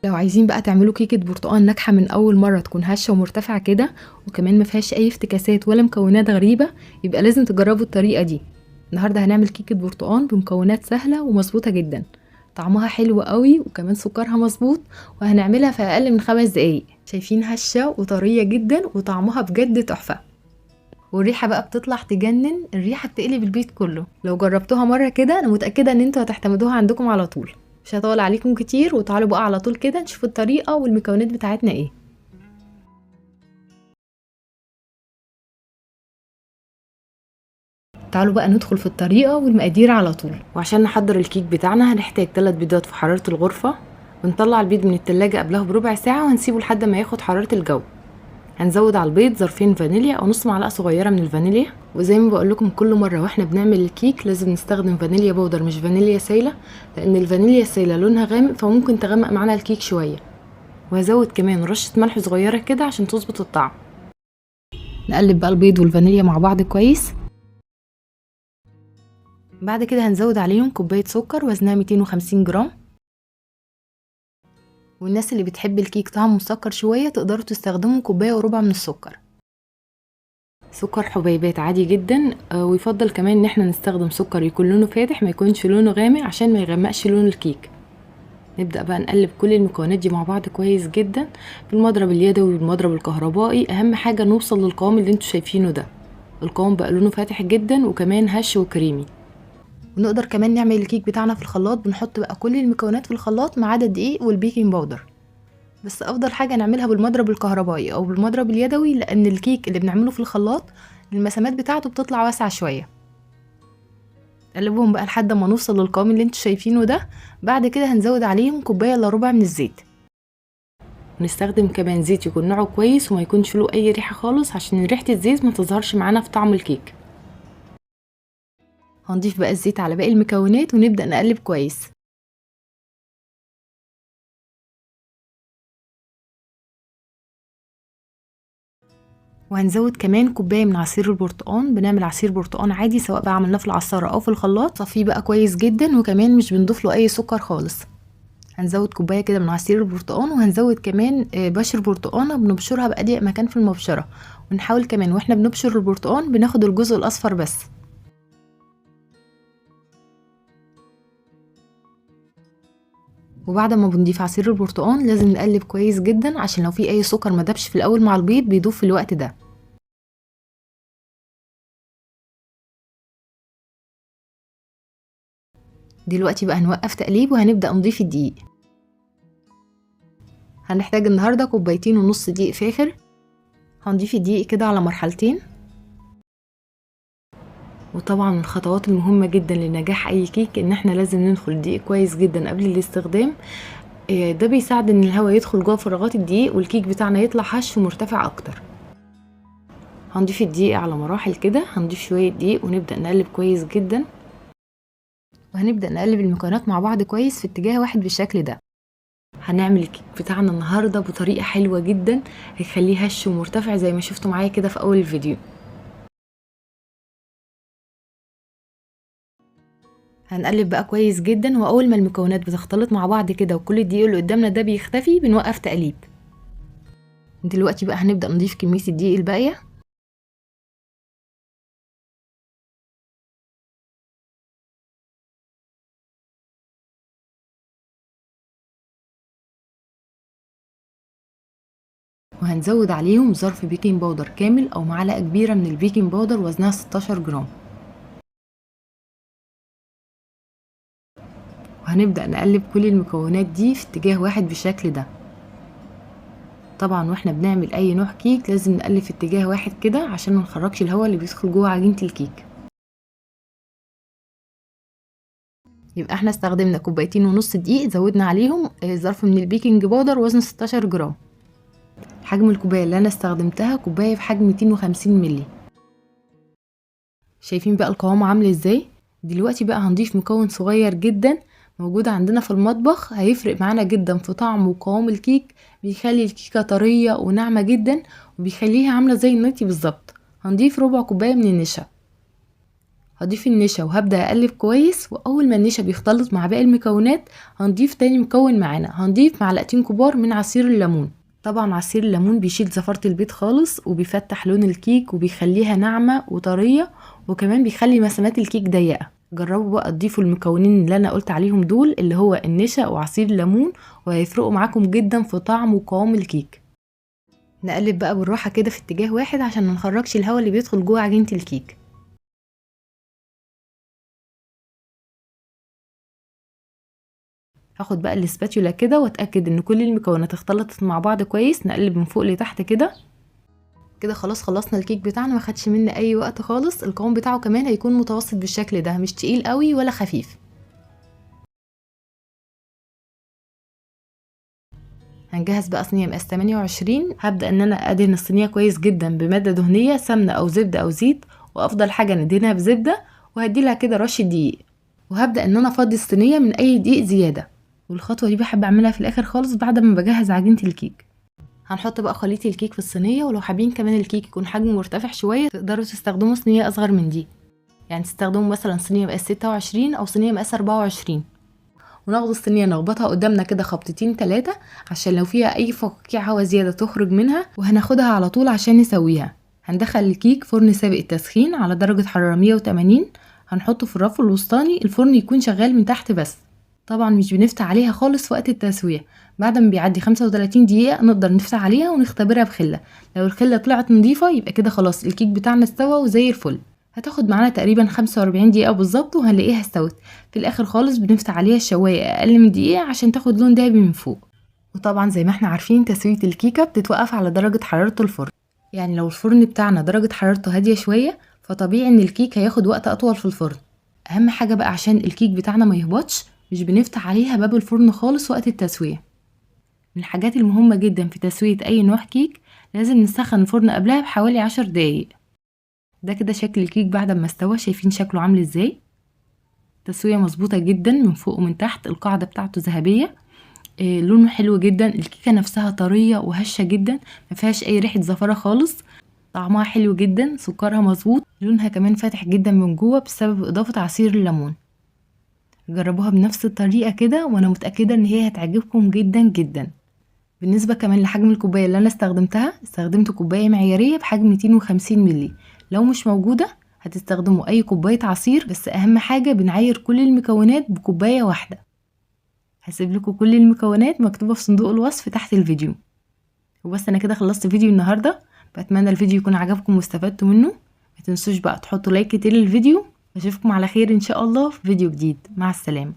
لو عايزين بقى تعملوا كيكة برتقال ناجحة من اول مرة، تكون هشة ومرتفعة كده وكمان ما فيهاش اي افتكاسات ولا مكونات غريبة، يبقى لازم تجربوا الطريقة دي. النهاردة هنعمل كيكة برتقال بمكونات سهلة ومظبوطة جدا، طعمها حلو قوي وكمان سكرها مظبوط، وهنعملها في اقل من 5 دقايق. شايفين هشة وطرية جدا وطعمها بجد تحفة، والريحة بقى بتطلع تجنن، الريحة بتقلب البيت كله. لو جربتوها مرة كده انا متأكدة ان انتوا هتعتمدوها عندكم على طول. مش هطول عليكم كتير، وتعالوا بقى على طول كده نشوف الطريقة والمكونات بتاعتنا ايه. تعالوا بقى ندخل في الطريقة والمقادير على طول. وعشان نحضر الكيك بتاعنا هنحتاج 3 بيضات في حرارة الغرفة، ونطلع البيض من التلاجة قبلها بربع ساعة وهنسيبه لحد ما ياخد حرارة الجو. هنزود على البيض ظرفين فانيليا او نص معلقه صغيره من الفانيليا. وزي ما بقول لكم كل مره واحنا بنعمل الكيك لازم نستخدم فانيليا بودر مش فانيليا سايله، لان الفانيليا السايله لونها غامق فممكن تغمق معانا الكيك شويه. وهزود كمان رشه ملح صغيره كده عشان تظبط الطعم. نقلب بقى البيض والفانيليا مع بعض كويس. بعد كده هنزود عليهم كوبايه سكر وزنها 250 جرام. والناس اللي بتحب الكيك طعمه مسكر شويه تقدروا تستخدموا كوبايه وربع من السكر. سكر حبيبات عادي جدا، ويفضل كمان ان احنا نستخدم سكر يكون لونه فاتح ما يكونش لونه غامق عشان ما يغمقش لون الكيك. نبدأ بقى نقلب كل المكونات دي مع بعض كويس جدا بالمضرب اليدوي والمضرب الكهربائي. اهم حاجة نوصل للقوام اللي انتوا شايفينه ده، القوام بقى لونه فاتح جدا وكمان هش وكريمي. ونقدر كمان نعمل الكيك بتاعنا في الخلاط، بنحط بقى كل المكونات في الخلاط ما عدا الدقيق والبيكنج باودر. بس افضل حاجه نعملها بالمضرب الكهربائي او بالمضرب اليدوي، لان الكيك اللي بنعمله في الخلاط المسامات بتاعته بتطلع واسعه شويه. قلبهم بقى لحد ما نوصل للقوام اللي انتوا شايفينه ده. بعد كده هنزود عليهم كوبايه الا ربع من الزيت. ونستخدم كمان زيت يكون نوعه كويس وما يكونش له اي ريحه خالص عشان ريحه الزيت ما تظهرش معانا في طعم الكيك. هنضيف بقى الزيت على باقي المكونات ونبدا نقلب كويس. وهنزود كمان كوبايه من عصير البرتقال. بنعمل عصير برتقال عادي سواء بقى عملناه في العصاره او في الخلاط، صفيه بقى كويس جدا وكمان مش بنضيف له اي سكر خالص. هنزود كوبايه كده من عصير البرتقال، وهنزود كمان بشر برتقانه بنبشرها باضيق مكان في المبشره. ونحاول كمان واحنا بنبشر البرتقال بناخد الجزء الاصفر بس. وبعد ما بنضيف عصير البرتقال لازم نقلب كويس جدا عشان لو في اي سكر ما دابش في الاول مع البيض بيدوب في الوقت ده. دلوقتي بقى هنوقف تقليب وهنبدأ نضيف الدقيق. هنحتاج النهاردة 2.5 كوباية دقيق فاخر. هنضيف الدقيق كده على مرحلتين. وطبعا من الخطوات المهمة جدا لنجاح اي كيك ان احنا لازم ننخل الدقيق كويس جدا قبل الاستخدام. ده بيساعد ان الهواء يدخل جوه فراغات الدقيق والكيك بتاعنا يطلع هش ومرتفع اكتر. هنضيف الدقيق على مراحل كده، هنضيف شوية دقيق ونبدأ نقلب كويس جدا. وهنبدأ نقلب المكونات مع بعض كويس في اتجاه واحد بالشكل ده. هنعمل الكيك بتاعنا النهاردة بطريقة حلوة جدا هيخليه هش ومرتفع زي ما شفتوا معايا كده في اول الفيديو. هنقلب بقى كويس جدا، واول ما المكونات بتختلط مع بعض كده وكل الدقيق اللي قدامنا ده بيختفي بنوقف تقليب. دلوقتي بقى هنبدأ نضيف كمية الدقيق الباقية. وهنزود عليهم ظرف بيكنج باودر كامل او معلقة كبيرة من البيكنج باودر وزنها 16 جرام. وهنبدأ نقلب كل المكونات دي في اتجاه واحد بالشكل ده. طبعا واحنا بنعمل اي نوع كيك لازم نقلب في اتجاه واحد كده عشان ما نخرجش الهواء اللي بيدخل جوه عجينة الكيك. يبقى احنا استخدمنا 2.5 كوباية دقيق، زودنا عليهم ظرف من البيكنج باودر وزن 16 جرام. حجم الكوباية اللي انا استخدمتها كوباية بحجم 250 ملي. شايفين بقى القوام عامل ازاي؟ دلوقتي بقى هنضيف مكون صغير جدا موجود عندنا في المطبخ، هيفرق معانا جدا في طعم وقوام الكيك. بيخلي الكيكة طرية وناعمة جدا وبيخليها عاملة زي النوتي بالظبط. هنضيف ربع كوباية من النشا. هضيف النشا وهبدأ اقلب كويس، واول ما النشا بيختلط مع باقي المكونات هنضيف تاني مكون معانا، هنضيف معلقتين كبار من عصير الليمون. طبعا عصير الليمون بيشيل زفارة البيض خالص، وبيفتح لون الكيك وبيخليها ناعمة وطرية، وكمان بيخلي مسامات الكيك ضيقة. جربوا بقى تضيفوا المكونين اللي انا قلت عليهم دول، اللي هو النشا وعصير الليمون، وهيفرقوا معاكم جدا في طعم وقوام الكيك. نقلب بقى بالراحة كده في اتجاه واحد عشان ما نخرجش الهواء اللي بيدخل جوه عجينة الكيك. هاخد بقى الاسباتيولا كده واتاكد ان كل المكونات اختلطت مع بعض كويس، نقلب من فوق لتحت كده. كده خلاص خلصنا الكيك بتاعنا، ما خدش منا اي وقت خالص. القوام بتاعه كمان هيكون متوسط بالشكل ده، مش تقيل قوي ولا خفيف. هنجهز بقى صينيه مقاس 28. هبدا ان انا ادهن الصينيه كويس جدا بماده دهنيه، سمنه او زبده او زيت، وافضل حاجه ندهنها بزبده، وهدي لها كده رشه دقيق. وهبدا ان انا افضي الصينيه من اي دقيق زياده، والخطوه دي بحب اعملها في الاخر خالص بعد ما بجهز عجينه الكيك. هنحط بقى خليط الكيك في الصينيه، ولو حابين كمان الكيك يكون حجمه مرتفع شويه تقدروا تستخدموا صينيه اصغر من دي، يعني تستخدموا مثلا صينيه مقاس 26 او صينيه مقاس 24. وناخد الصينيه نخبطها قدامنا كده خبطتين 3 عشان لو فيها اي فقاقيع هوا زياده تخرج منها، وهناخدها على طول عشان نسويها. هندخل الكيك فرن سابق التسخين على درجه حراره 180. هنحطه في الرف الوسطاني، الفرن يكون شغال من تحت بس. طبعا مش بنفتح عليها خالص وقت التسويه. بعد ما بيعدي 35 دقيقه نقدر نفتح عليها ونختبرها بخله. لو الخله طلعت نظيفه يبقى كده خلاص الكيك بتاعنا استوى وزي الفل. هتاخد معانا تقريبا 45 دقيقه بالظبط وهنلاقيها استوت. في الاخر خالص بنفتح عليها الشوايه اقل من دقيقه عشان تاخد لون دهبي من فوق. وطبعا زي ما احنا عارفين تسويه الكيكه بتتوقف على درجه حراره الفرن، يعني لو الفرن بتاعنا درجه حرارته هاديه شويه فطبيعي ان الكيك هياخد وقت اطول في الفرن. اهم حاجه بقى عشان الكيك بتاعنا ما يهبطش، مش بنفتح عليها باب الفرن خالص وقت التسويه. من الحاجات المهمه جدا في تسويه اي نوع كيك لازم نسخن الفرن قبلها بحوالي 10 دقايق. ده كده شكل الكيك بعد ما استوى، شايفين شكله عامل ازاي؟ تسويه مظبوطه جدا من فوق ومن تحت، القاعده بتاعته ذهبيه. لونه حلو جدا، الكيكه نفسها طريه وهشه جدا، ما فيهاش اي ريحه زفره خالص. طعمها حلو جدا، سكرها مظبوط، لونها كمان فاتح جدا من جوه بسبب اضافه عصير الليمون. جربوها بنفس الطريقه كده وانا متاكده ان هي هتعجبكم جدا جدا. بالنسبه كمان لحجم الكوبايه اللي انا استخدمت كوبايه معياريه بحجم 250 مللي. لو مش موجوده هتستخدموا اي كوبايه عصير، بس اهم حاجه بنعاير كل المكونات بكوبايه واحده. هسيب لكم كل المكونات مكتوبه في صندوق الوصف تحت الفيديو. وبس انا كده خلصت فيديو النهارده. بتمنى الفيديو يكون عجبكم واستفدتوا منه. ما تنسوش بقى تحطوا لايك كتير للفيديو. اشوفكم على خير ان شاء الله في فيديو جديد. مع السلامه.